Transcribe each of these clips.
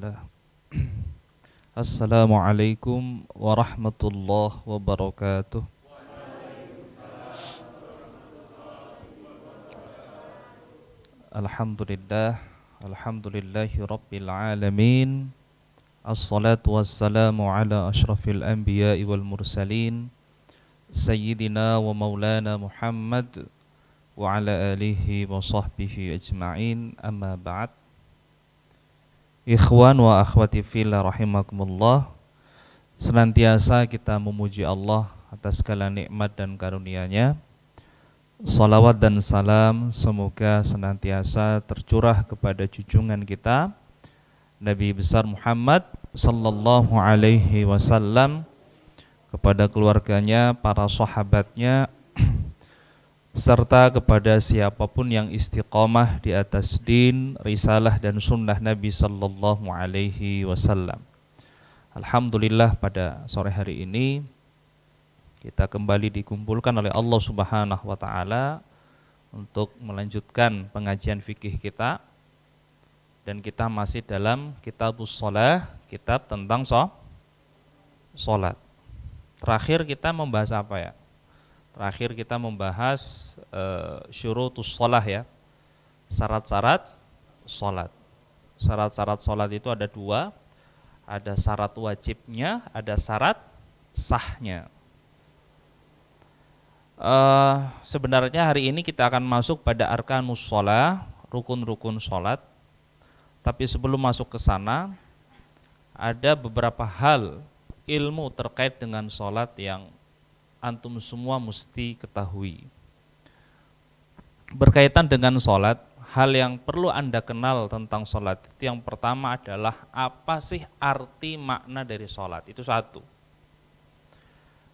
Bismillah. Assalamualaikum warahmatullahi wabarakatuh. Alhamdulillah, alhamdulillahi rabbil alamin. Assalatu wassalamu ala ashrafil anbiya'i wal mursalin, Sayyidina wa maulana Muhammad wa ala alihi wa sahbihi ajma'in, amma ba'd. Ikhwan wa akhwati fillah rahimakumullah, senantiasa kita memuji Allah atas segala nikmat dan karunia-Nya. Salawat dan salam semoga senantiasa tercurah kepada junjungan kita Nabi besar Muhammad sallallahu alaihi wasallam, kepada keluarganya, para sahabatnya, serta kepada siapapun yang istiqamah di atas din, risalah dan sunnah Nabi sallallahu alaihi wasallam. Alhamdulillah, pada sore hari ini kita kembali dikumpulkan oleh Allah Subhanahu wa taala untuk melanjutkan pengajian fikih kita, dan kita masih dalam Kitabus Shalah, kitab tentang salat. Terakhir kita membahas apa ya? Terakhir kita membahas syurutus shalah ya, syarat-syarat salat. Syarat-syarat salat itu ada dua, ada syarat wajibnya, ada syarat sahnya. Sebenarnya hari ini kita akan masuk pada arkanus shalah, rukun-rukun salat. Tapi sebelum masuk ke sana, ada beberapa hal ilmu terkait dengan salat yang antum semua mesti ketahui. Berkaitan dengan salat, hal yang perlu Anda kenal tentang salat itu yang pertama adalah apa sih arti makna dari salat, itu satu.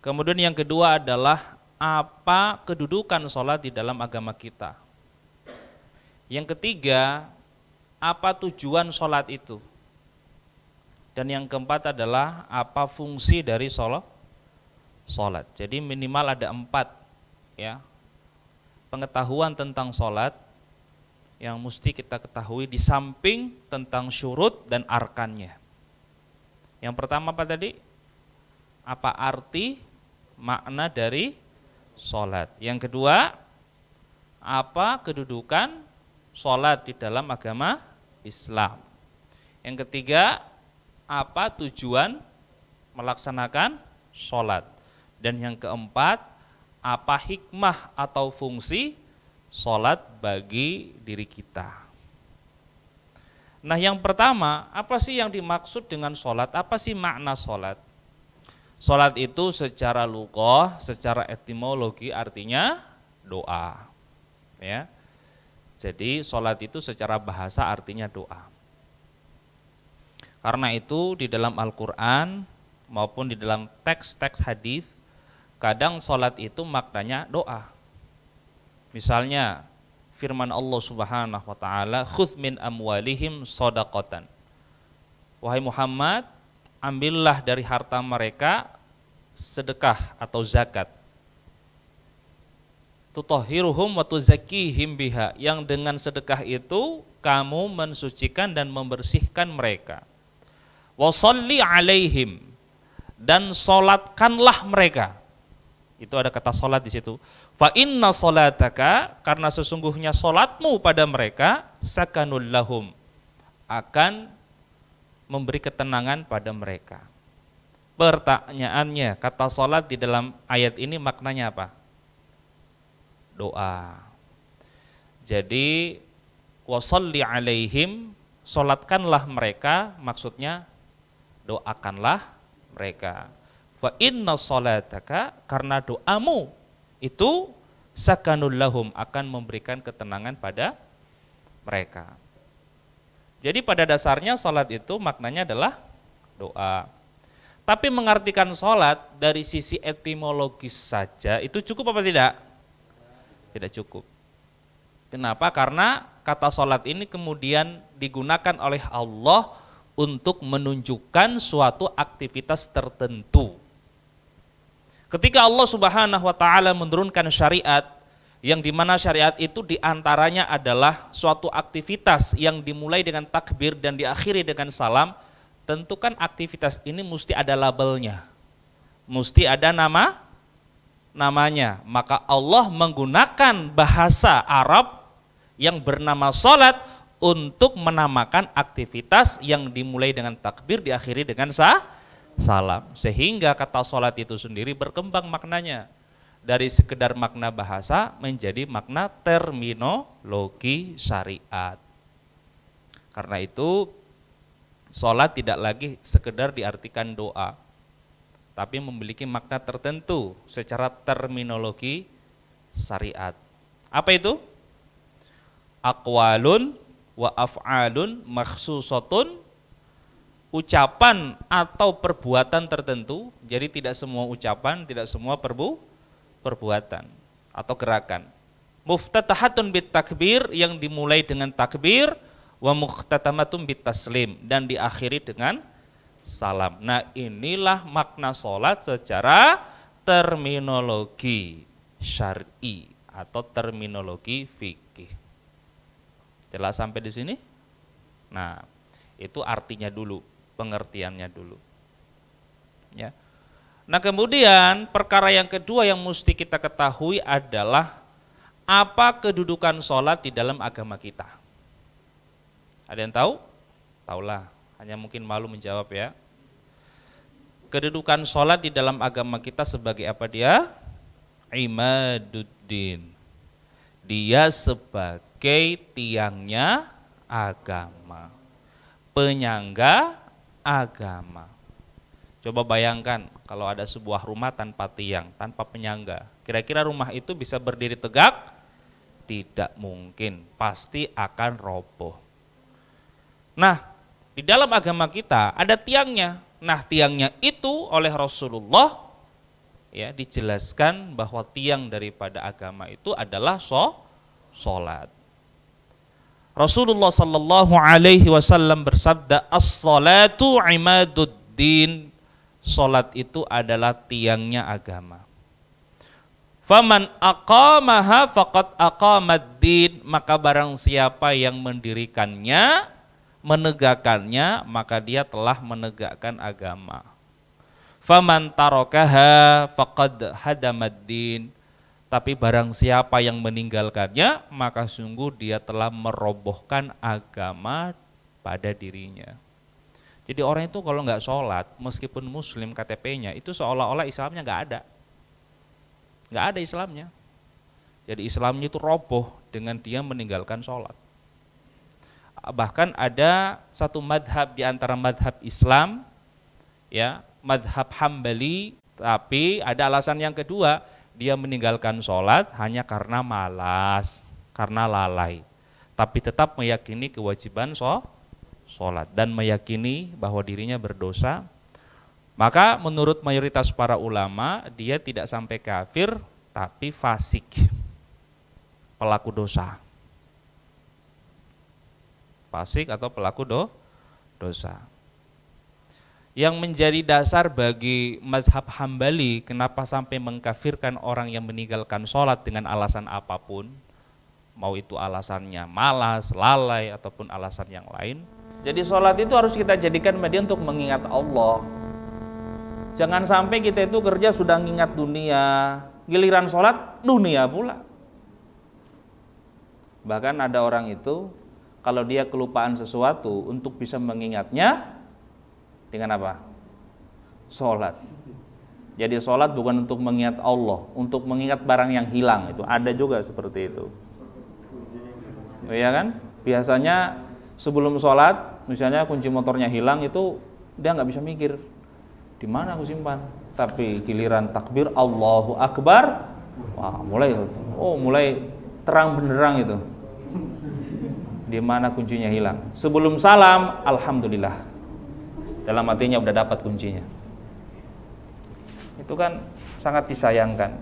Kemudian yang kedua adalah apa kedudukan salat di dalam agama kita. Yang ketiga, apa tujuan salat itu. Dan yang keempat adalah apa fungsi dari salat. Jadi minimal ada 4 ya, pengetahuan tentang salat yang mesti kita ketahui di samping tentang syurut dan arkannya. Yang pertama apa tadi? Apa arti makna dari salat. Yang kedua, apa kedudukan salat di dalam agama Islam. Yang ketiga, apa tujuan melaksanakan salat. Dan yang keempat, apa hikmah atau fungsi salat bagi diri kita. Nah, yang pertama, apa sih yang dimaksud dengan salat? Apa sih makna salat? Salat itu secara lughah, secara etimologi artinya doa. Ya. Jadi salat itu secara bahasa artinya doa. Karena itu di dalam Al-Qur'an maupun di dalam teks-teks hadis, kadang salat itu maknanya doa. Misalnya firman Allah Subhanahu wa taala, "Khudz min amwalihim shadaqatan." Wahai Muhammad, ambillah dari harta mereka sedekah atau zakat. Tutahhiruhum wa tuzakkihim biha, yang dengan sedekah itu kamu mensucikan dan membersihkan mereka. Wa sholli alaihim, dan salatkanlah mereka. Itu ada kata salat di situ. Fa inna salataka, karena sesungguhnya salatmu pada mereka, sakanul lahum, akan memberi ketenangan pada mereka. Pertanyaannya, kata salat di dalam ayat ini maknanya apa? Doa. Jadi wasalli alaihim, salatkanlah mereka, maksudnya doakanlah mereka. Fa inna salataka, karena doamu itu sakanul lahum, akan memberikan ketenangan pada mereka. Jadi pada dasarnya salat itu maknanya adalah doa. Tapi mengartikan salat dari sisi etimologis saja itu cukup apa tidak? Tidak cukup. Kenapa? Karena kata salat ini kemudian digunakan oleh Allah untuk menunjukkan suatu aktivitas tertentu. Ketika Allah Subhanahu wa taala menurunkan syariat, yang dimana syariat itu diantaranya adalah suatu aktivitas yang dimulai dengan takbir dan diakhiri dengan salam. Tentu kan aktivitas ini mesti ada labelnya, mesti ada namanya. Maka Allah menggunakan bahasa Arab yang bernama salat untuk menamakan aktivitas yang dimulai dengan takbir diakhiri dengan salam, sehingga kata salat itu sendiri berkembang maknanya dari sekedar makna bahasa menjadi makna terminologi syariat. Karena itu sholat tidak lagi sekedar diartikan doa, tapi memiliki makna tertentu secara terminologi syariat. Apa itu? Aqwalun wa af'alun makhsusatun, ucapan atau perbuatan tertentu. Jadi tidak semua ucapan, tidak semua perbuatan atau gerakan. Muftatahatun bit takbir, yang dimulai dengan takbir, wa muhtatamatun bit taslim, dan diakhiri dengan salam. Nah, inilah makna sholat secara terminologi syar'i atau terminologi fikih. Jelas sampai di sini? Nah, itu artinya dulu, pengertiannya dulu. Ya. Nah, kemudian perkara yang kedua yang mesti kita ketahui adalah apa kedudukan sholat di dalam agama kita. Ada yang tahu? Taulah, hanya mungkin malu menjawab ya. Kedudukan sholat di dalam agama kita sebagai apa dia? Imaduddin. Dia sebagai tiangnya agama, penyangga agama. Coba bayangkan kalau ada sebuah rumah tanpa tiang, tanpa penyangga, kira-kira rumah itu bisa berdiri tegak? Tidak mungkin, pasti akan roboh. Nah, di dalam agama kita ada tiangnya. Nah, tiangnya itu oleh Rasulullah ya dijelaskan bahwa tiang daripada agama itu adalah sholat. Rasulullah sallallahu alaihi wasallam bersabda, as-salatu imaduddin. Salat itu adalah tiangnya agama. Faman aqamaha faqad aqamad-din, maka barang siapa yang mendirikannya, menegakkannya, maka dia telah menegakkan agama. Faman tarakaha faqad hadamad-din, tapi barang siapa yang meninggalkannya, maka sungguh dia telah merobohkan agama pada dirinya. Jadi orang itu kalau nggak sholat, meskipun muslim KTP-nya, itu seolah-olah Islamnya nggak ada Islamnya. Jadi Islamnya itu roboh dengan dia meninggalkan sholat. Bahkan ada satu madhab di antara madhab Islam, ya madhab Hambali, tapi ada alasan yang kedua, dia meninggalkan sholat hanya karena malas, karena lalai, tapi tetap meyakini kewajiban sholat dan meyakini bahwa dirinya berdosa. Maka menurut mayoritas para ulama, dia tidak sampai kafir, tapi fasik, pelaku dosa. Fasik atau pelaku dosa. Yang menjadi dasar bagi mazhab Hambali, kenapa sampai mengkafirkan orang yang meninggalkan sholat dengan alasan apapun, mau itu alasannya malas, lalai, ataupun alasan yang lain. Jadi sholat itu harus kita jadikan media untuk mengingat Allah. Jangan sampai kita itu kerja sudah mengingat dunia, giliran sholat dunia pula. Bahkan ada orang itu, kalau dia kelupaan sesuatu, untuk bisa mengingatnya dengan apa? Sholat. Jadi sholat bukan untuk mengingat Allah, untuk mengingat barang yang hilang. Itu ada juga seperti itu. Iya kan? Biasanya sebelum sholat, misalnya kunci motornya hilang, itu dia nggak bisa mikir di mana aku simpan. Tapi giliran takbir Allahu Akbar, wah mulai terang benderang itu. Di mana kuncinya hilang. Sebelum salam, alhamdulillah, dalam hatinya udah dapat kuncinya. Itu kan sangat disayangkan.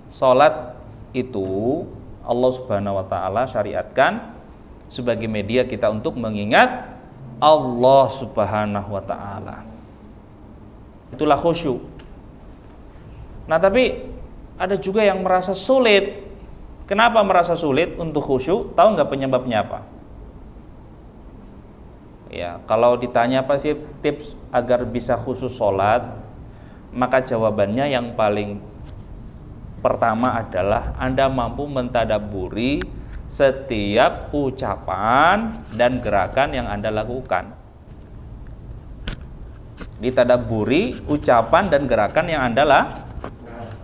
Salat itu Allah Subhanahu wa taala syariatkan sebagai media kita untuk mengingat Allah Subhanahu wa taala. Itulah khusyuk. Nah, tapi ada juga yang merasa sulit Kenapa merasa sulit untuk khusyuk? Tahu nggak penyebabnya apa? Ya, kalau ditanya apa sih tips agar bisa khusyuk sholat, maka jawabannya yang paling pertama adalah Anda mampu mentadabburi setiap ucapan dan gerakan yang Anda lakukan. Ditadabburi ucapan dan gerakan yang Anda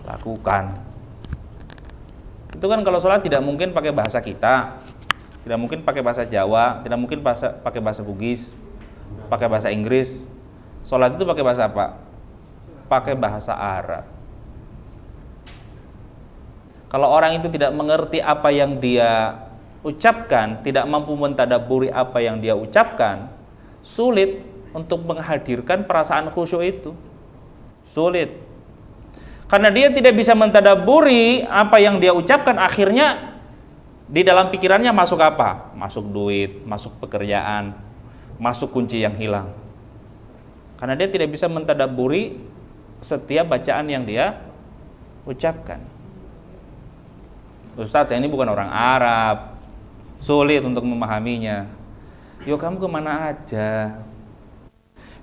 lakukan. Itu kan kalau sholat tidak mungkin pakai bahasa kita, tidak mungkin pakai bahasa Jawa, tidak mungkin pakai bahasa Bugis, pakai bahasa Inggris. Sholat itu pakai bahasa apa? Pakai bahasa Arab. Kalau orang itu tidak mengerti apa yang dia ucapkan, tidak mampu mentadabburi apa yang dia ucapkan, sulit untuk menghadirkan perasaan khusyuk itu. Sulit. Karena dia tidak bisa mentadabburi apa yang dia ucapkan, akhirnya di dalam pikirannya masuk apa? Masuk duit, masuk pekerjaan, masuk kunci yang hilang. Karena dia tidak bisa mentadabburi setiap bacaan yang dia ucapkan. Ustadz, saya ini bukan orang Arab, sulit untuk memahaminya. Yo, kamu kemana aja?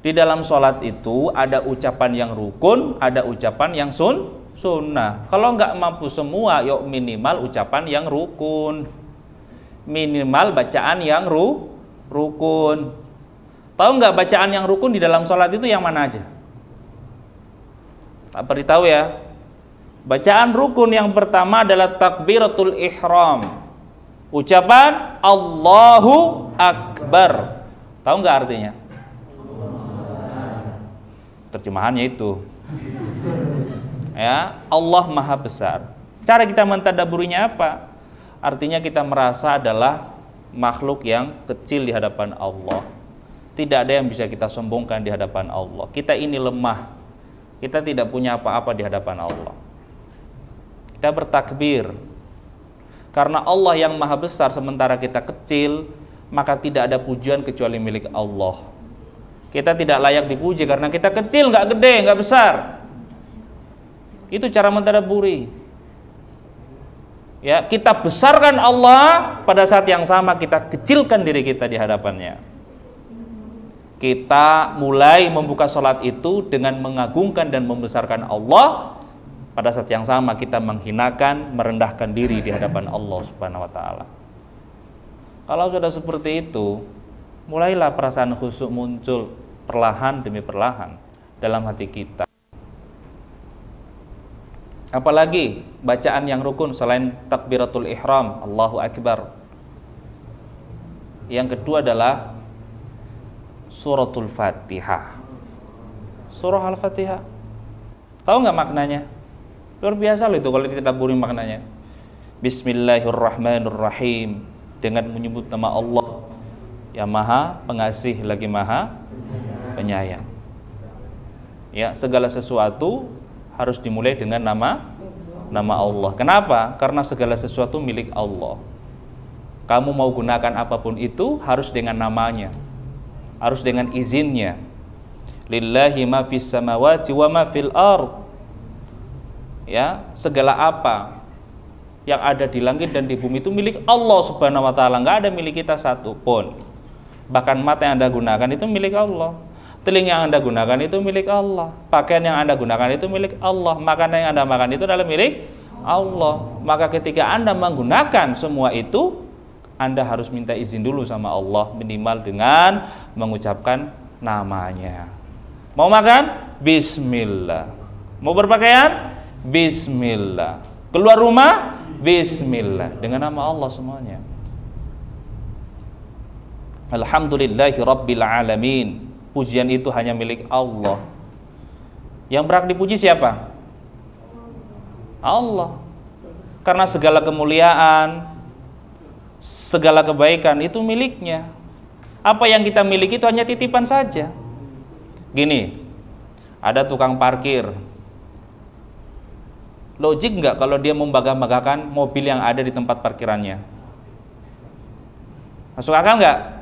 Di dalam sholat itu ada ucapan yang rukun, ada ucapan yang sunnah. Kalau nggak mampu semua, yuk minimal ucapan yang rukun, minimal bacaan yang rukun. Tahu nggak bacaan yang rukun di dalam sholat itu yang mana aja? Tak beritahu ya. Bacaan rukun yang pertama adalah takbiratul ihram, ucapan Allahu Akbar. Tahu nggak artinya? Terjemahannya itu ya, Allah Maha Besar. Cara kita mentadabburinya apa? Artinya kita merasa adalah makhluk yang kecil di hadapan Allah. Tidak ada yang bisa kita sombongkan di hadapan Allah. Kita ini lemah. Kita tidak punya apa-apa di hadapan Allah. Kita bertakbir karena Allah yang Maha Besar sementara kita kecil, maka tidak ada pujian kecuali milik Allah. Kita tidak layak dipuji karena kita kecil, nggak gede, nggak besar. Itu cara mentadabburi. Ya, kita besarkan Allah, pada saat yang sama kita kecilkan diri kita di hadapannya. Kita mulai membuka sholat itu dengan mengagungkan dan membesarkan Allah. Pada saat yang sama kita menghinakan, merendahkan diri di hadapan Allah Subhanahu wa taala. Kalau sudah seperti itu, mulailah perasaan khusyuk muncul perlahan demi perlahan dalam hati kita. Apalagi bacaan yang rukun selain takbiratul ihram, Allahu Akbar. Yang kedua adalah suratul Fatihah. Surah Al-Fatihah. Tahu nggak maknanya? Luar biasa loh itu kalau ditadabburi maknanya. Bismillahirrahmanirrahim, dengan menyebut nama Allah yang Maha Pengasih lagi Maha Penyayang. Ya, segala sesuatu harus dimulai dengan nama Allah. Kenapa? Karena segala sesuatu milik Allah. Kamu mau gunakan apapun itu harus dengan namanya, harus dengan izinnya. Lillahi ma fis samawati wa ma fil ard. Ya, segala apa yang ada di langit dan di bumi itu milik Allah Subhanahu wa taala, enggak ada milik kita satu pun. Bahkan mata yang Anda gunakan itu milik Allah. Telinga yang Anda gunakan itu milik Allah. Pakaian yang Anda gunakan itu milik Allah. Makanan yang Anda makan itu adalah milik Allah. Maka ketika Anda menggunakan semua itu, Anda harus minta izin dulu sama Allah, minimal dengan mengucapkan namanya. Mau makan? Bismillah. Mau berpakaian? Bismillah. Keluar rumah? Bismillah. Dengan nama Allah semuanya. Alhamdulillahi Rabbil Alamin. Pujian itu hanya milik Allah. Yang berhak dipuji siapa? Allah. Karena segala kemuliaan, segala kebaikan itu miliknya. Apa yang kita miliki itu hanya titipan saja. Gini, ada tukang parkir. Logik nggak kalau dia membangga-banggakan mobil yang ada di tempat parkirannya? Masuk akal nggak?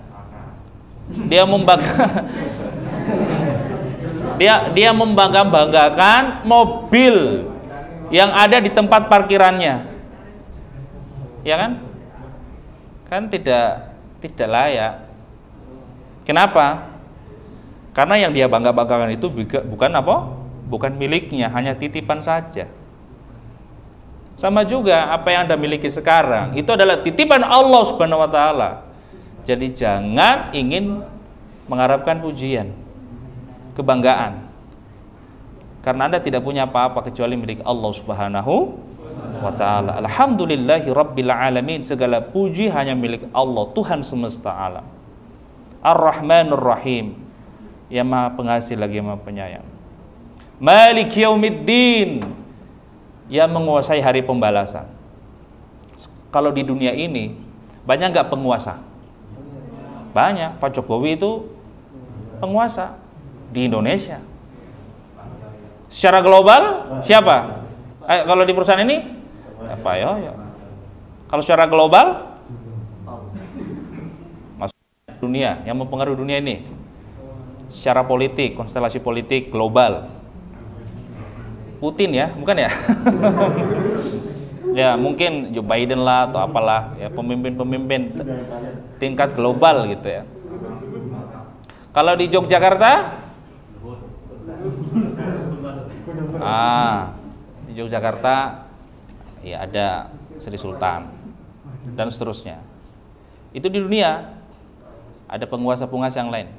Dia membangga-banggakan mobil yang ada di tempat parkirannya. Ya kan? Kan tidak layak. Kenapa? Karena yang dia bangga-banggakan itu bukan apa? Bukan miliknya, hanya titipan saja. Sama juga apa yang Anda miliki sekarang itu adalah titipan Allah Subhanahu wa taala. Jadi jangan ingin mengharapkan pujian, kebanggaan. Karena Anda tidak punya apa-apa kecuali milik Allah Subhanahu wa taala. Alhamdulillahi rabbil alamin. Segala puji hanya milik Allah, Tuhan semesta alam. Ar-Rahmanur Rahim, yang Maha Pengasih lagi Maha Penyayang. Malik Yaumiddin, yang menguasai hari pembalasan. Kalau di dunia ini banyak nggak penguasa? Banyak. Pak Jokowi itu penguasa di Indonesia. Secara global siapa? Kalau di perusahaan ini apa ya? Kalau secara global masuk dunia yang mempengaruhi dunia ini. Secara politik, konstelasi politik global. Putin ya, bukan ya? Ya mungkin Joe Biden lah atau apalah ya, pemimpin-pemimpin tingkat global gitu ya. Kalau di Yogyakarta, di Yogyakarta ya ada Sri Sultan dan seterusnya. Itu di dunia ada penguasa-penguasa yang lain.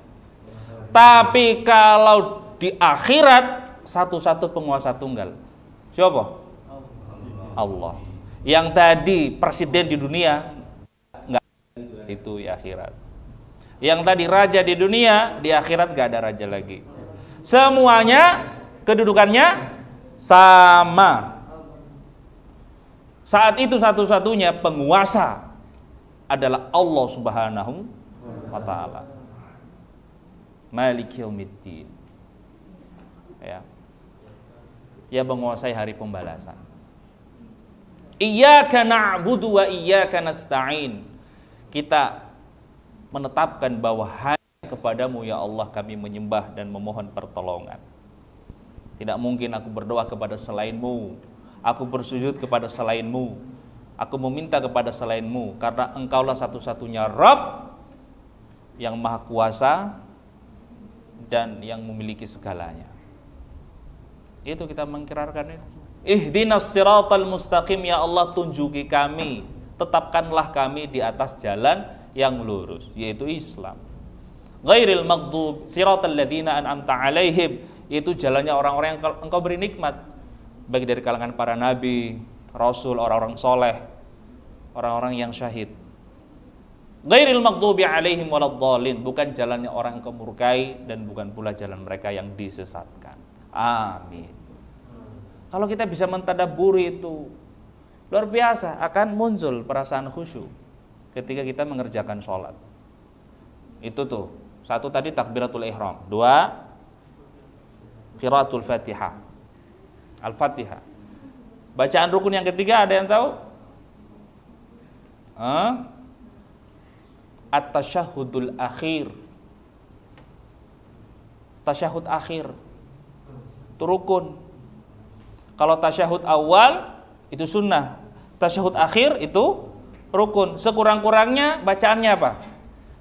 Tapi kalau di akhirat satu-satu penguasa tunggal. Siapa? Allah. Yang tadi presiden di dunia enggak, itu di akhirat. Yang tadi raja di dunia, di akhirat enggak ada raja lagi. Semuanya kedudukannya sama. Saat itu satu-satunya penguasa adalah Allah Subhanahu wa taala. Malik Yaumiddin. Ya. Ya menguasai hari pembalasan. Iyyaka na'budu wa iyyaka nasta'in. Kita menetapkan bahwa hanya kepadamu ya Allah kami menyembah dan memohon pertolongan. Tidak mungkin aku berdoa kepada selainmu, aku bersujud kepada selainmu, aku meminta kepada selainmu, karena engkaulah satu-satunya Rabb yang maha kuasa dan yang memiliki segalanya. Itu kita mengikrarkan itu. Ihdinas siratal mustaqim, ya Allah tunjuki kami, tetapkanlah kami di atas jalan yang lurus, yaitu Islam. Ghairil maghdub siratal ladzina an'amta alaihim, itu jalannya orang-orang yang engkau beri nikmat, baik dari kalangan para nabi, rasul, orang-orang soleh, orang-orang yang syahid. Ghairil maghdubi alaihim waladdallin, bukan jalannya orang yang engkau murkai dan bukan pula jalan mereka yang disesatkan. Amin. Kalau kita bisa mentadabburi itu, luar biasa akan muncul perasaan khusyuk ketika kita mengerjakan sholat. Itu tuh, satu tadi takbiratul ihram, dua qiraatul fatihah, al-fatihah. Bacaan rukun yang ketiga ada yang tahu? At-tasyahudul akhir. Tasyahud akhir itu rukun. Kalau tasyahud awal itu sunnah, tasyahud akhir itu rukun. Sekurang-kurangnya bacaannya apa?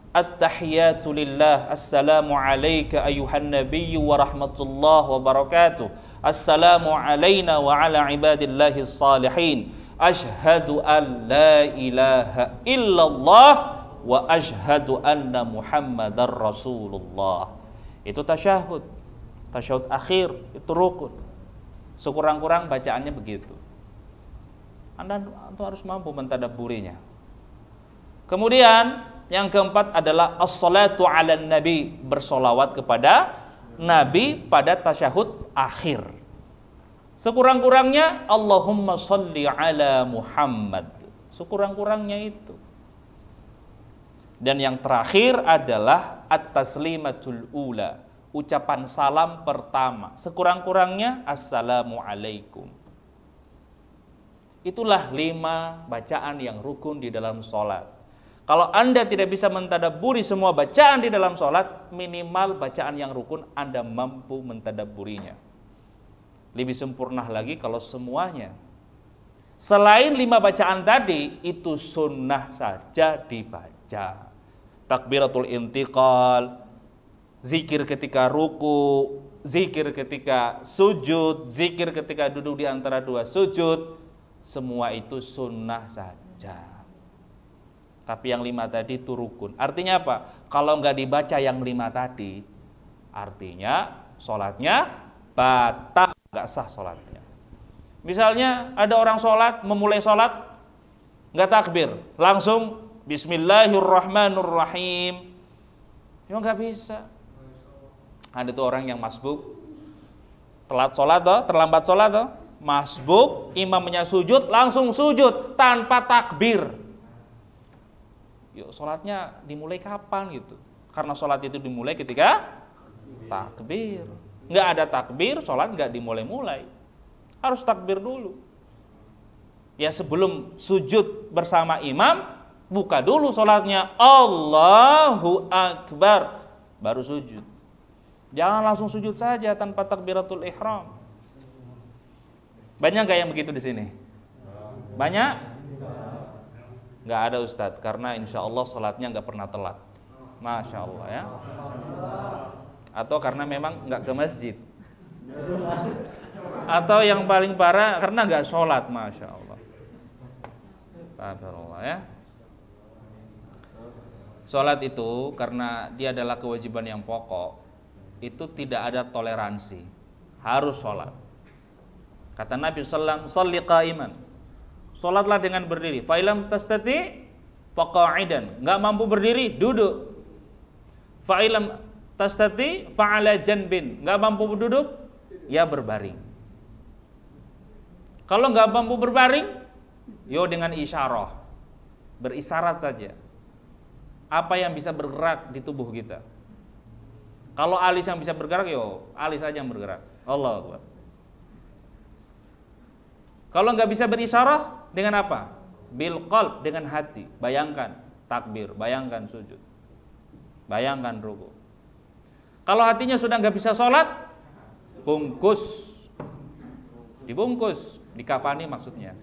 At-tahiyatu lillah, assalamu alayka ayuhan nabiyyu wa rahmatullah wa barakatuh, assalamu alayna wa ala ibadillahi salihin, ashhadu an la ilaha illallah wa ashhadu anna muhammadar rasulullah. Itu tasyahud. Tasyahud akhir itu rukun. Sekurang-kurang bacaannya begitu. Anda harus mampu mentadabburinya. Kemudian yang keempat adalah as-salatu 'alan nabi, bersolawat kepada nabi pada tasyahud akhir. Sekurang-kurangnya Allahumma sholli ala Muhammad. Sekurang-kurangnya itu. Dan yang terakhir adalah at-taslimatul ula, ucapan salam pertama. Sekurang-kurangnya assalamu alaikum. Itulah 5 bacaan yang rukun di dalam sholat. Kalau Anda tidak bisa mentadabburi semua bacaan di dalam sholat, minimal bacaan yang rukun Anda mampu mentadabburinya. Lebih sempurna lagi kalau semuanya Selain 5 bacaan tadi, itu sunnah saja dibaca. Takbiratul intiqal, zikir ketika ruku, zikir ketika sujud, zikir ketika duduk di antara 2 sujud, semua itu sunnah saja. Tapi yang 5 tadi itu rukun. Artinya apa? Kalau nggak dibaca yang 5 tadi, artinya sholatnya batal, nggak sah sholatnya. Misalnya ada orang sholat, memulai sholat, nggak takbir, langsung Bismillahirrahmanirrahim. Ya nggak bisa. Ada tuh orang yang masbuk, telat sholat toh, terlambat sholat toh, masbuk, imamnya sujud, langsung sujud tanpa takbir. Yuk, sholatnya dimulai kapan gitu? Karena sholat itu dimulai ketika takbir. Nggak ada takbir, sholat nggak dimulai-mulai. Harus takbir dulu. Ya sebelum sujud bersama imam, buka dulu sholatnya. Allahu Akbar. Baru sujud. Jangan langsung sujud saja tanpa takbiratul ihram. Banyak nggak yang begitu di sini? Banyak? Nggak ada Ustadz, karena insya Allah sholatnya nggak pernah telat. Masya Allah ya. Atau karena memang nggak ke masjid. Atau yang paling parah karena nggak sholat, Masya Allah. Astagfirullah ya. Sholat itu karena dia adalah kewajiban yang pokok, itu tidak ada toleransi, harus sholat. Kata Nabi SAW, sholli qa'iman, sholatlah dengan berdiri. Fa'ilam tastati faqa'idan, nggak mampu berdiri, duduk. Fa'ilam tastati fa'ala janbin, nggak mampu duduk, ya berbaring. Kalau nggak mampu berbaring, yo dengan isyarah, berisyarat saja. Apa yang bisa bergerak di tubuh kita? Kalau alis yang bisa bergerak, yo alis saja yang bergerak. Allahu Akbar. Kalau nggak bisa berisyarah, dengan apa? Bil qalb, dengan hati. Bayangkan takbir, bayangkan sujud, bayangkan ruku. Kalau hatinya sudah nggak bisa sholat, bungkus, dibungkus, dikafani maksudnya,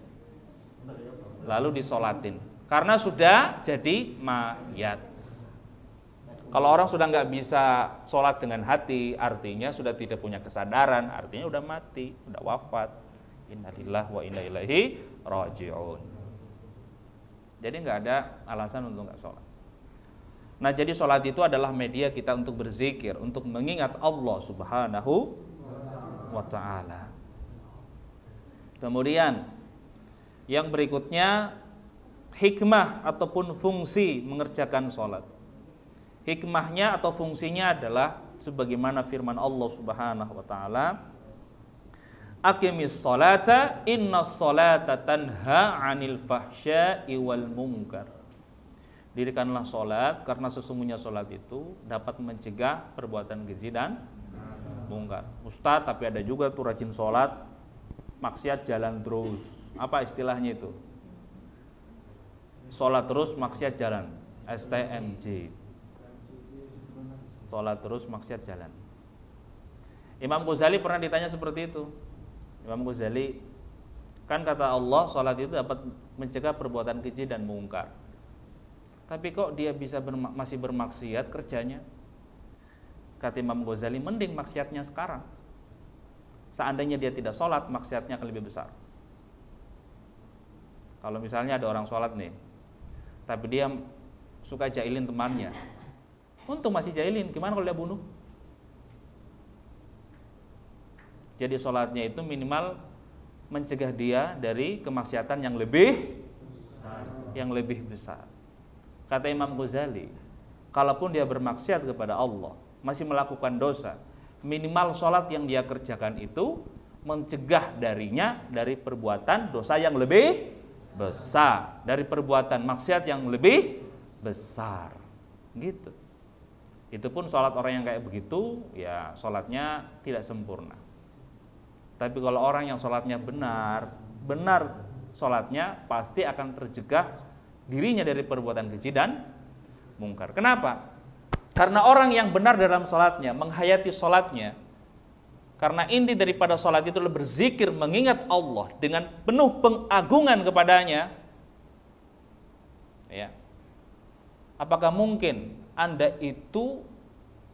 lalu disolatin, karena sudah jadi mayat. Kalau orang sudah nggak bisa sholat dengan hati, artinya sudah tidak punya kesadaran, artinya udah mati, udah wafat. Innalillahi wa inna ilaihi raji'un. Jadi nggak ada alasan untuk nggak sholat. Nah, jadi sholat itu adalah media kita untuk berzikir, untuk mengingat Allah Subhanahu wa ta'ala. Kemudian yang berikutnya, hikmah ataupun fungsi mengerjakan sholat. Hikmahnya atau fungsinya adalah sebagaimana firman Allah Subhanahu wa ta'ala, aqimis sholata innas sholata tanha 'anil fahsya'i wal munkar. Dirikanlah sholat, karena sesungguhnya sholat itu dapat mencegah perbuatan keji dan mungkar. Ustadz, tapi ada juga tuh rajin sholat, maksiat jalan terus. Apa istilahnya itu? Sholat terus, maksiat jalan. STMJ. Sholat terus, maksiat jalan. Imam Ghazali pernah ditanya seperti itu. Imam Ghazali, kan kata Allah, sholat itu dapat mencegah perbuatan keji dan mungkar. Tapi kok dia bisa masih bermaksiat kerjanya? Kata Imam Ghazali, mending maksiatnya sekarang. Seandainya dia tidak sholat, maksiatnya akan lebih besar. Kalau misalnya ada orang sholat nih, tapi dia suka jahilin temannya, untung masih jahilin, gimana kalau dia bunuh? Jadi sholatnya itu minimal mencegah dia dari kemaksiatan yang lebih besar. Kata Imam Ghazali, kalaupun dia bermaksiat kepada Allah, masih melakukan dosa, minimal sholat yang dia kerjakan itu mencegah darinya dari perbuatan dosa yang lebih besar, dari perbuatan maksiat yang lebih besar. Gitu. Itu pun sholat orang yang kayak begitu, ya sholatnya tidak sempurna. Tapi kalau orang yang sholatnya benar sholatnya, pasti akan tercegah dirinya dari perbuatan keji dan mungkar. Kenapa? Karena orang yang benar dalam sholatnya, menghayati sholatnya, Karena inti daripada sholat itu adalah berzikir, mengingat Allah dengan penuh pengagungan kepadanya. Ya. Apakah mungkin Anda itu,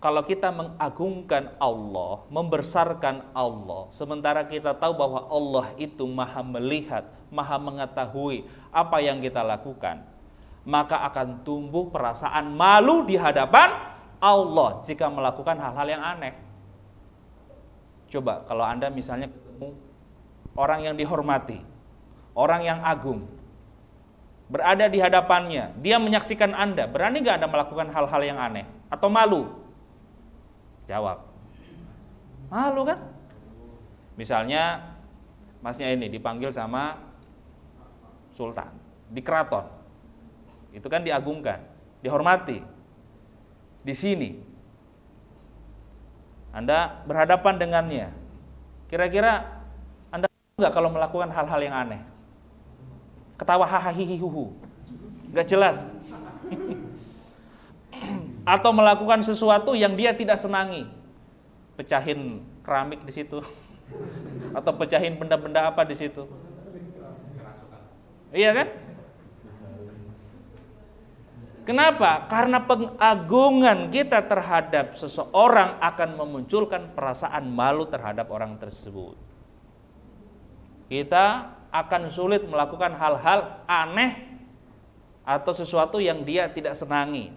kalau kita mengagungkan Allah, membesarkan Allah, sementara kita tahu bahwa Allah itu maha melihat, maha mengetahui apa yang kita lakukan, maka akan tumbuh perasaan malu di hadapan Allah jika melakukan hal-hal yang aneh. Coba kalau Anda misalnya ketemu orang yang dihormati, orang yang agung, berada di hadapannya, dia menyaksikan Anda, berani gak Anda melakukan hal-hal yang aneh? Atau malu? Jawab, malu kan? Misalnya masnya ini dipanggil sama sultan di keraton, itu kan diagungkan, dihormati. Di sini Anda berhadapan dengannya, kira-kira Anda nggak kalau melakukan hal-hal yang aneh? Ketawa hahaha, nggak jelas. Atau melakukan sesuatu yang dia tidak senangi, pecahin keramik di situ, atau pecahin benda-benda apa di situ, iya kan? Kenapa? Karena pengagungan kita terhadap seseorang akan memunculkan perasaan malu terhadap orang tersebut. Kita akan sulit melakukan hal-hal aneh atau sesuatu yang dia tidak senangi.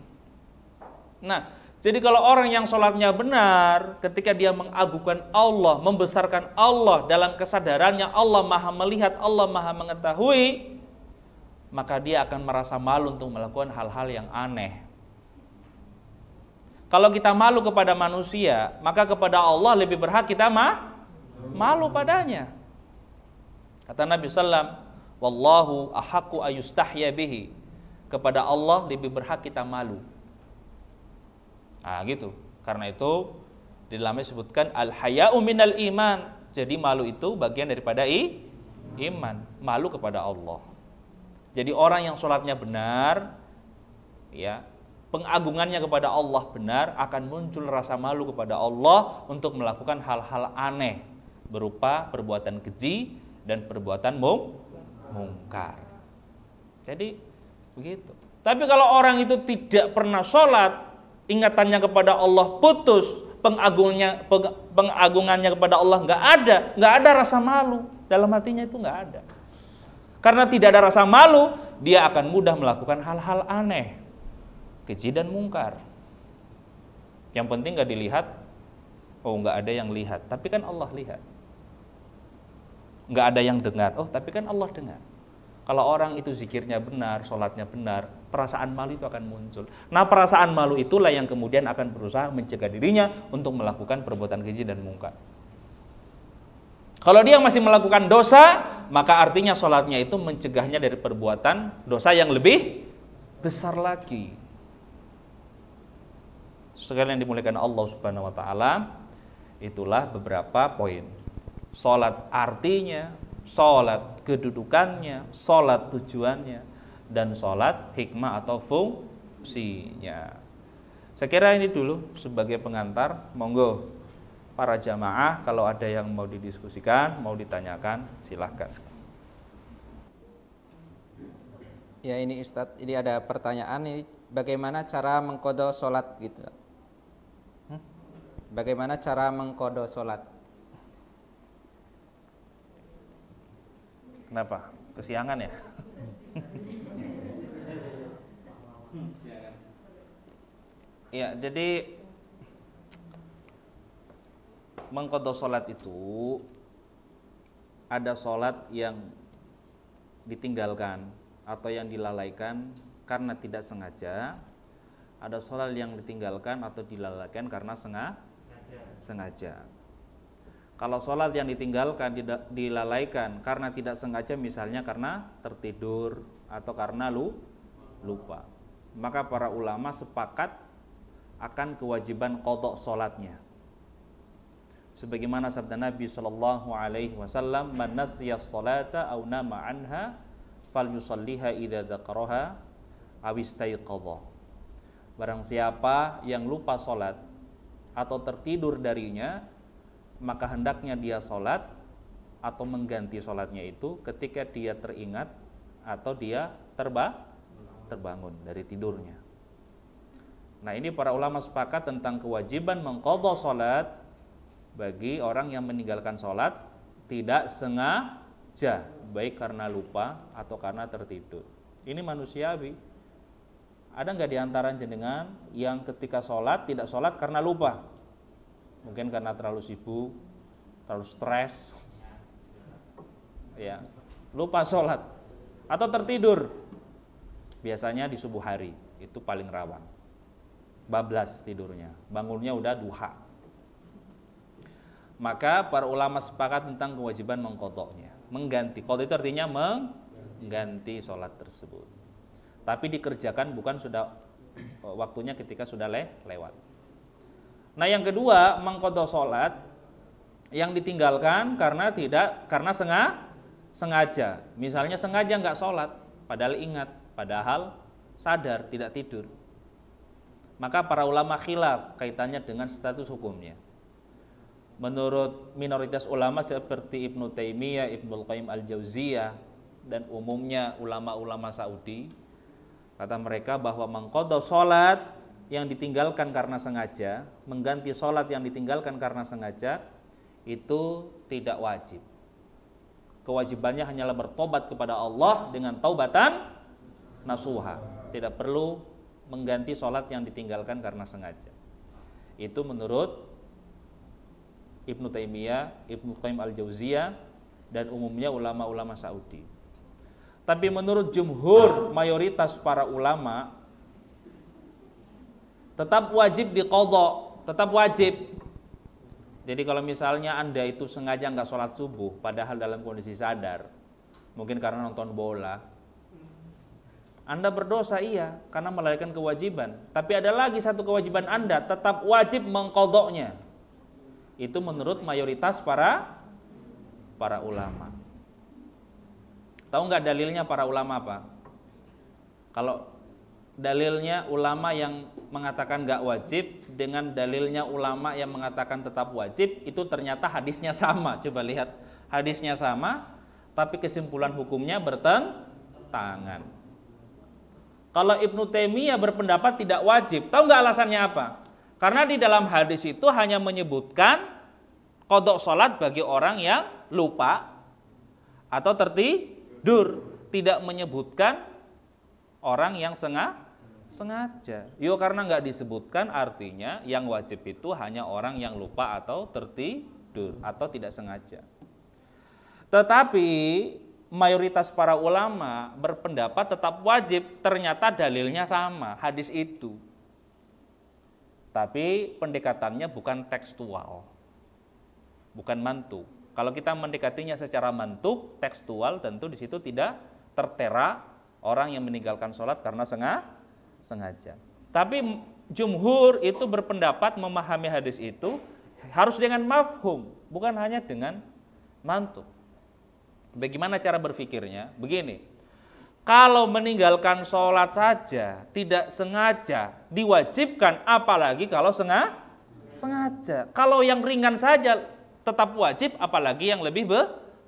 Nah, jadi kalau orang yang sholatnya benar, ketika dia mengagungkan Allah, membesarkan Allah dalam kesadarannya Allah maha melihat, Allah maha mengetahui, maka dia akan merasa malu untuk melakukan hal-hal yang aneh. Kalau kita malu kepada manusia, maka kepada Allah lebih berhak kita malu padanya. Kata Nabi SAW, wallahu ahaqqu ayustahya bihi, kepada Allah lebih berhak kita malu. Nah gitu, karena itu di dalamnya disebutkan al-haya'u minal iman. Jadi malu itu bagian daripada iman, malu kepada Allah. Jadi orang yang sholatnya benar, ya, pengagungannya kepada Allah benar, akan muncul rasa malu kepada Allah untuk melakukan hal-hal aneh berupa perbuatan keji dan perbuatan mungkar. Jadi begitu. Tapi kalau orang itu tidak pernah sholat, ingatannya kepada Allah putus, pengagungannya kepada Allah nggak ada rasa malu dalam hatinya, itu nggak ada. Karena tidak ada rasa malu, dia akan mudah melakukan hal-hal aneh, keji dan mungkar. Yang penting nggak dilihat, oh nggak ada yang lihat, tapi kan Allah lihat. Nggak ada yang dengar, oh tapi kan Allah dengar. Kalau orang itu zikirnya benar, sholatnya benar, perasaan malu itu akan muncul. Nah perasaan malu itulah yang kemudian akan berusaha mencegah dirinya untuk melakukan perbuatan keji dan mungkar. Kalau dia masih melakukan dosa, maka artinya sholatnya itu mencegahnya dari perbuatan dosa yang lebih besar lagi. Sekalian dimuliakan Allah Subhanahu wa taala, itulah beberapa poin. Sholat artinya, sholat kedudukannya, sholat tujuannya, dan sholat hikmah atau fungsinya. Saya kira ini dulu sebagai pengantar. Monggo para jamaah kalau ada yang mau didiskusikan, mau ditanyakan, silahkan. Ya ini Ustadz, ini ada pertanyaan ini, bagaimana cara mengqadha sholat gitu? Bagaimana cara mengqadha sholat? Kenapa? Kesiangan ya? Ya, jadi mengqadha sholat itu ada sholat yang ditinggalkan atau yang dilalaikan karena tidak sengaja, ada sholat yang ditinggalkan atau dilalaikan karena sengaja. Kalau sholat yang ditinggalkan, dilalaikan karena tidak sengaja, misalnya karena tertidur atau karena lupa, maka para ulama sepakat akan kewajiban qadha sholatnya. Sebagaimana sabda Nabi sallallahu alaihi wasallam, "Man nasiya sholata aw nama anha falyusalliha idza dzakaraha aw istayqadha." Barang siapa yang lupa sholat atau tertidur darinya, maka hendaknya dia sholat atau mengganti sholatnya itu ketika dia teringat atau dia terbangun dari tidurnya. Nah, ini para ulama sepakat tentang kewajiban mengqadha sholat bagi orang yang meninggalkan sholat tidak sengaja, baik karena lupa atau karena tertidur. Ini manusiawi. Ada nggak di antara jenengan yang ketika sholat tidak sholat karena lupa? Mungkin karena terlalu sibuk, terlalu stres, ya, lupa sholat atau tertidur. Biasanya di subuh hari itu paling rawan. Bablas tidurnya, bangunnya udah duha. Maka para ulama sepakat tentang kewajiban mengqadha'nya, mengganti. Qadha itu artinya mengganti sholat tersebut. Tapi dikerjakan bukan sudah waktunya ketika sudah lewat. Nah, yang kedua, mengqadha sholat yang ditinggalkan karena sengaja. Misalnya sengaja nggak sholat, padahal ingat, padahal sadar tidak tidur. Maka para ulama khilaf kaitannya dengan status hukumnya. Menurut minoritas ulama seperti Ibnu Taimiyah, Ibnu Qayyim al-Jauziyah, dan umumnya ulama-ulama Saudi, kata mereka bahwa mengqadha sholat yang ditinggalkan karena sengaja, mengganti sholat yang ditinggalkan karena sengaja, itu tidak wajib. Kewajibannya hanyalah bertobat kepada Allah dengan taubatan nasuha. Tidak perlu mengganti sholat yang ditinggalkan karena sengaja. Itu menurut Ibnu Taimiyah, Ibnu Qayyim al-Jauziyah, dan umumnya ulama-ulama Saudi. Tapi menurut jumhur mayoritas para ulama, tetap wajib diqadha, tetap wajib. Jadi kalau misalnya Anda itu sengaja nggak sholat subuh, padahal dalam kondisi sadar, mungkin karena nonton bola, Anda berdosa, iya, karena melalaikan kewajiban. Tapi ada lagi satu kewajiban Anda, tetap wajib mengqadha'nya. Itu menurut mayoritas para ulama. Tahu nggak dalilnya para ulama apa? Kalau dalilnya ulama yang mengatakan nggak wajib dengan dalilnya ulama yang mengatakan tetap wajib, itu ternyata hadisnya sama. Coba lihat, hadisnya sama, tapi kesimpulan hukumnya bertentangan. Kalau Ibnu Taimiyah berpendapat tidak wajib, tahu nggak alasannya apa? Karena di dalam hadis itu hanya menyebutkan qadha sholat bagi orang yang lupa atau tertidur, tidak menyebutkan orang yang sengaja. Yo, karena nggak disebutkan, artinya yang wajib itu hanya orang yang lupa atau tertidur atau tidak sengaja. Tetapi mayoritas para ulama berpendapat tetap wajib, ternyata dalilnya sama, hadis itu. Tapi pendekatannya bukan tekstual, bukan mantuk. Kalau kita mendekatinya secara mantuk, tekstual, tentu di situ tidak tertera orang yang meninggalkan sholat karena sengaja. Tapi jumhur itu berpendapat memahami hadis itu harus dengan mafhum, bukan hanya dengan mantuk. Bagaimana cara berpikirnya? Begini, kalau meninggalkan sholat saja tidak sengaja diwajibkan, apalagi kalau sengaja. Kalau yang ringan saja tetap wajib, apalagi yang lebih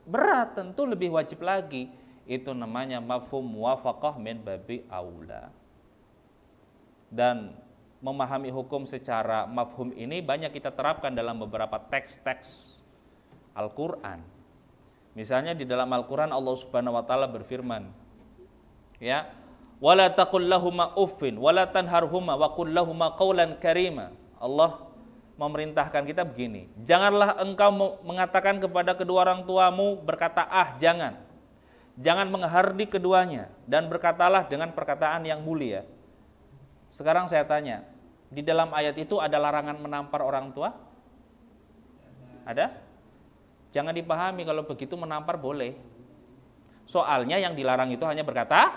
berat, tentu lebih wajib lagi. Itu namanya mafhum muwafaqah min babi aula. Dan memahami hukum secara mafhum ini banyak kita terapkan dalam beberapa teks-teks Al-Quran. Misalnya di dalam Al-Quran Allah Subhanahu wa taala berfirman, ya, wala taqul lahuma uffin wala tanharhuma wa qul lahuma qawlan karima. Allah memerintahkan kita begini, janganlah engkau mengatakan kepada kedua orang tuamu berkata jangan. Jangan menghardik keduanya dan berkatalah dengan perkataan yang mulia. Sekarang saya tanya, di dalam ayat itu ada larangan menampar orang tua? Ada? Jangan dipahami kalau begitu menampar boleh. Soalnya yang dilarang itu hanya berkata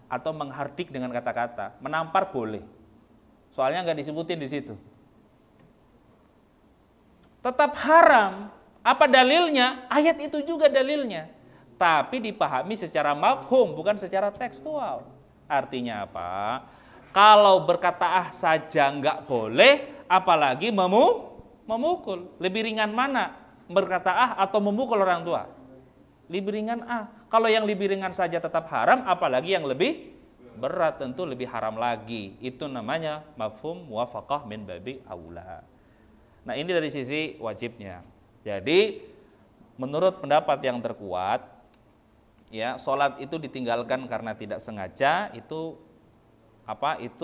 atau menghardik dengan kata-kata. Menampar boleh. Soalnya nggak disebutin di situ. Tetap haram. Apa dalilnya? Ayat itu juga dalilnya. Tapi dipahami secara mafhum, bukan secara tekstual. Artinya apa? Kalau berkata saja nggak boleh, apalagi Memukul. Lebih ringan mana? Berkata ah atau memukul orang tua? Lebih ringan ah. Kalau yang lebih ringan saja tetap haram, apalagi yang lebih berat tentu lebih haram lagi. Itu namanya mafhum muwafaqah min babi aula. Nah, ini dari sisi wajibnya. Jadi menurut pendapat yang terkuat, ya, sholat itu ditinggalkan karena tidak sengaja, itu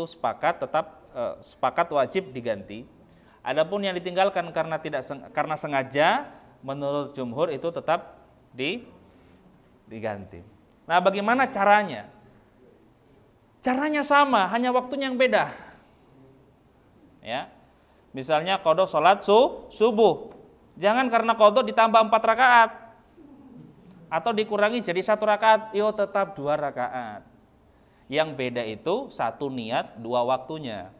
sepakat sepakat wajib diganti. Adapun yang ditinggalkan karena sengaja, menurut jumhur itu tetap diganti. Nah, bagaimana caranya? Caranya sama, hanya waktunya yang beda. Ya. Misalnya qadha sholat subuh. Jangan karena qadha ditambah 4 rakaat atau dikurangi jadi 1 rakaat, tetap 2 rakaat. Yang beda itu 1 niat, 2 waktunya.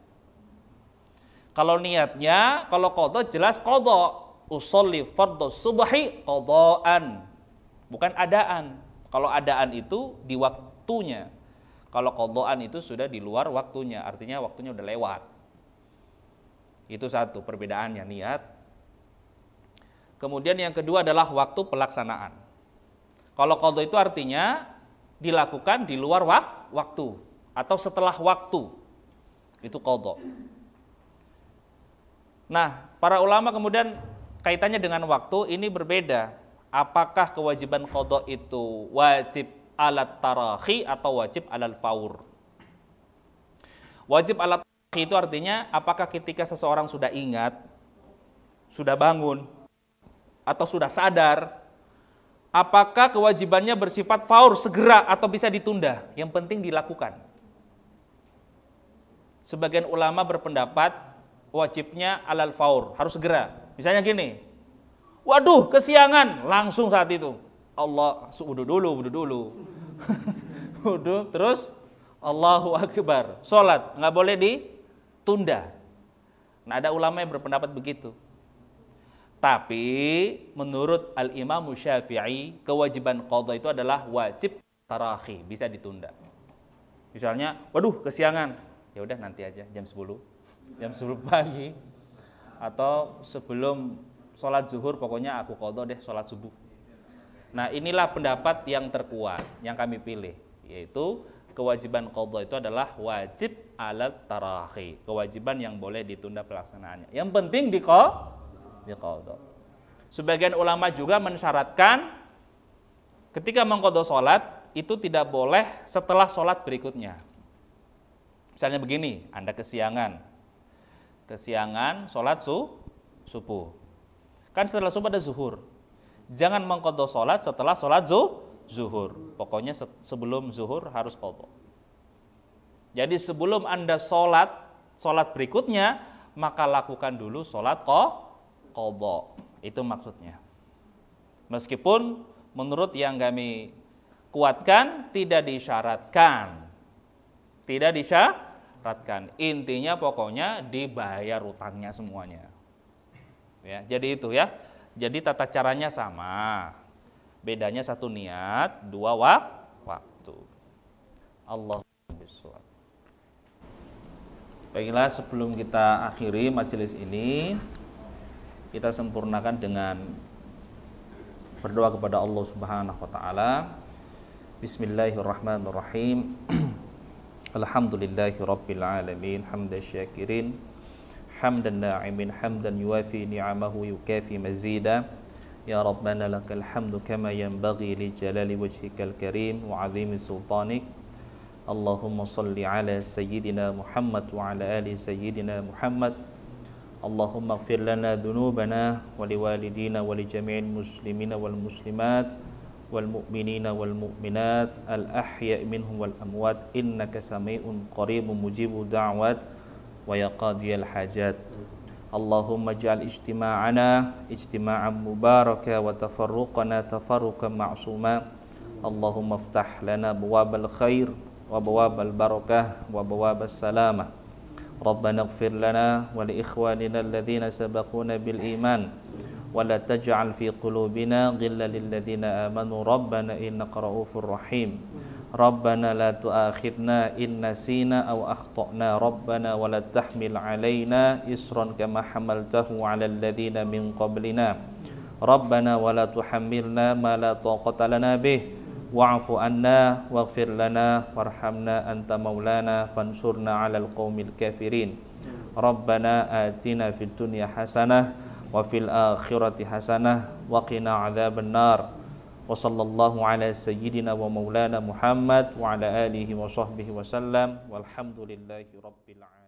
Kalau niatnya, kalau qadha jelas qadha, usolli fardhu subhi qadhaan, bukan adaan. Kalau adaan itu di waktunya. Kalau qadhaan itu sudah di luar waktunya, artinya waktunya udah lewat. Itu satu perbedaannya, niat. Kemudian yang kedua adalah waktu pelaksanaan. Kalau qadha itu artinya dilakukan di luar waktu atau setelah waktu. Itu qadha. Nah, para ulama kemudian kaitannya dengan waktu ini berbeda. Apakah kewajiban qadha itu wajib alat tarahi atau wajib alal faur? Wajib alat tarahi itu artinya apakah ketika seseorang sudah ingat, sudah bangun, atau sudah sadar, apakah kewajibannya bersifat faur, segera, atau bisa ditunda? Yang penting dilakukan. Sebagian ulama berpendapat wajibnya alal faur, harus segera. Misalnya gini, waduh kesiangan, langsung saat itu. Allah, wudu dulu. Wudu, terus Allahu Akbar, sholat, nggak boleh ditunda. Nah, ada ulama yang berpendapat begitu. Tapi menurut Al-Imam Syafi'i, kewajiban qadha itu adalah wajib tarahi, bisa ditunda. Misalnya, waduh kesiangan, ya udah nanti aja jam 10 pagi, atau sebelum sholat zuhur pokoknya aku qadha deh sholat subuh. Nah, inilah pendapat yang terkuat yang kami pilih, yaitu kewajiban qadha itu adalah wajib alat tarahi, kewajiban yang boleh ditunda pelaksanaannya. Yang penting qadha. Sebagian ulama juga mensyaratkan ketika mengqadha sholat itu tidak boleh setelah sholat berikutnya. Misalnya begini, Anda kesiangan sholat subuh. Kan setelah subuh ada zuhur. Jangan mengqadha sholat setelah sholat zuhur. Pokoknya sebelum zuhur harus qadha. Jadi sebelum Anda sholat berikutnya, maka lakukan dulu sholat qadha. Itu maksudnya. Meskipun menurut yang kami kuatkan tidak disyaratkan. Intinya pokoknya dibayar utangnya semuanya. Ya, jadi itu ya. Jadi tata caranya sama. Bedanya 1 niat, 2 waktu. Allah bisawab. Baiklah, sebelum kita akhiri majelis ini, kita sempurnakan dengan berdoa kepada Allah Subhanahu wa taala. Bismillahirrahmanirrahim. Alhamdulillahirabbil alamin, hamdan syakirin, hamdan na'imin, hamdan yuwafi ni'amahu yukafi mazida. Ya Rabbana lakal hamdu kama yanbaghi li jalali wajhikal karim wa 'azimi sultanik. Allahumma shalli ala sayyidina Muhammad wa ala ali sayyidina Muhammad. Allahumma ighfir lana dhunubana wa liwalidina wa li jami'il muslimina wal muslimat wal mu'minina wal mu'minat al ahya' minhum wal amwat innaka sami'un qaribun mujibud da'wat wa ya qadiyal hajat. Allahumma ij'al ijtima'ana ijtima'an mubaraka wa tafarruqana tafarruqan ma'suma. Allahumma iftah lana abwabal khair wa abwabal barakah wa abwabas salamah. Rabbana ighfir lana wa li ikhwanina alladhina sabaquna bil iman wa la taj'al fi qulubina ghillan lil ladzina amanu rabbana innaka ra'ufur rahim. Rabbana la tu'akhidna in nasina aw akhtana Rabbana wa la tahmil alaina isran kama hamaltahu 'alal ladzina min qablina Rabbana wa la tuhammilna ma la taqata lana bih wa'fu anna waghfir lana warhamna anta maulana fansurna 'alal qaumil kafirin Rabbana atina fid dunya hasanah wa fil akhirati hasanah wa qina 'adzaban nar wa sallallahu ala sayyidina wa maulana Muhammad wa ala alihi wa sahbihi wa sallam walhamdulillahi rabbil alamin.